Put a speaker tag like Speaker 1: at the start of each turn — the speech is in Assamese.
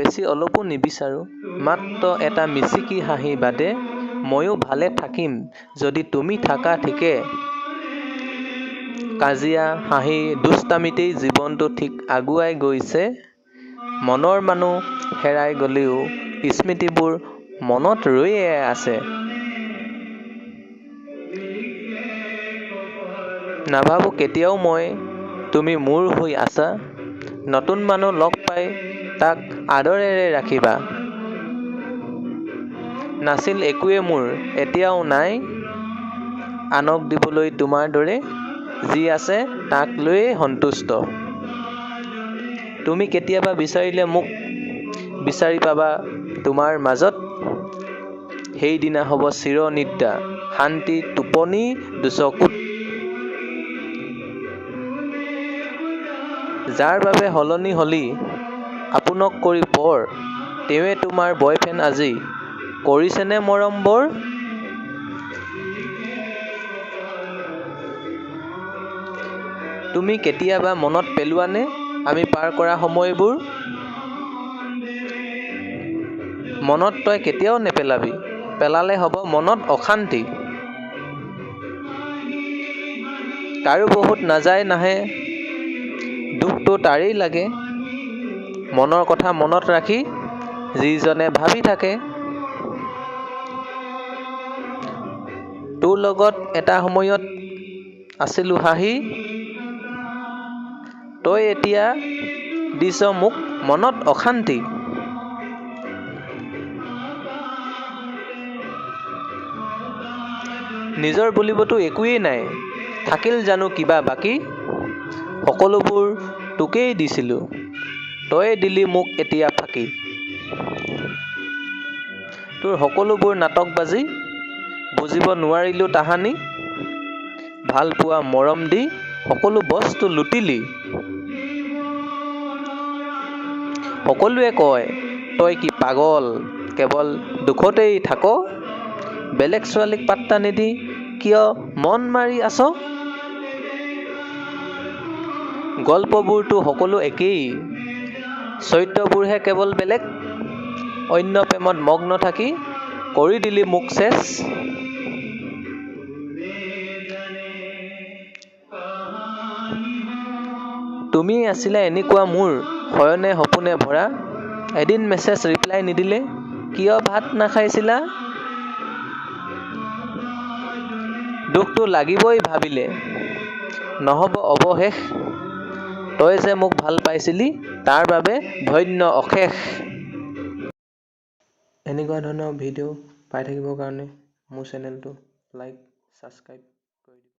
Speaker 1: বেছি অলপো নিবিচাৰোঁ, মাত্ৰ এটা মিচিকি হাঁহি বাদে ময়ো ভালে থাকিম যদি তুমি থাকা ঠিকে। কাজিয়া হাঁহি দুষ্টামিতেই জীৱনটো ঠিক আগুৱাই গৈছে। মনৰ মানুহ হেৰাই গ'লেও স্মৃতিবোৰ মনত ৰৈয়ে আছে। নাভাবোঁ কেতিয়াও মই তুমি মোৰ হৈ আছা। নতুন মানুহ লগ পাই তাক আদৰেৰে ৰাখিবা। নাছিল একোৱে মোৰ, এতিয়াও নাই আনক দিবলৈ তোমাৰ দৰে। যি আছে তাক লৈয়ে সন্তুষ্ট। তুমি কেতিয়াবা বিচাৰিলে মোক বিচাৰি পাবা তোমাৰ মাজত। সেইদিনা হ'ব চিৰ নিদ্ৰা, শান্তি টোপনি দুচকুত। যাৰ বাবে সলনি হলি আপোনক কৰি পৰ, তেৱে তোমাৰ বয়ফ্ৰেণ্ড আজি কৰিছেনে মৰম বৰ। তুমি কেতিয়াবা মনত পেলোৱানে আমি পাৰ কৰা সময়বোৰ। মনত তই কেতিয়াও নেপেলাবি, পেলালে হ'ব মনত অশান্তি। কাৰো বহুত নাযায় নাহে, দুখটো তাৰেই লাগে। মনৰ কথা মনত ৰাখি যিজনে ভাবি থাকে। তোৰ লগত এটা সময়ত আছিলোঁ হাঁহি, তই এতিয়া দিছ মোক মনত অশান্তি। নিজৰ বুলিবতো একোৱেই নাই, থাকিল জানো কিবা বাকী। সকলোবোৰ তোকেই দিছিলোঁ, তয়ে দিলি মোক এতিয়া ফাঁকি। তোৰ সকলোবোৰ নাটকবাজি, বুজিব নোৱাৰিলোঁ তাহানি। ভাল পোৱা মৰম দি সকলো বস্তু লুটিলি। সকলোৱে কয় তই কি পাগল, কেৱল দুখতেই থাক। বেলেগ ছোৱালীক পাত্তা নিদি কিয় মন মাৰি আছ। গল্পবোৰতো সকলো একেই, চৰিত্ৰবোৰহে কেৱল বেলেগ। অন্য প্ৰেমত মগ্ন থাকি কৰি দিলি মোক চেছ। তুমি আছিলা এনেকুৱা মোৰ শয়নে সপোনে ভৰা। এদিন মেছেজ ৰিপ্লাই নিদিলে, কিয় ভাত নাখাইছিলা। দুখটো লাগিবই ভাবিলে, নহ'ব অৱশেষ। তই যে মোক ভাল পাইছিলি, তাৰ বাবে ধন্য অশেষ। এনেকুৱা ধৰণৰ ভিডিঅ' পাই থাকিবৰ কাৰণে মোৰ চেনেলটো লাইক, ছাবস্ক্ৰাইব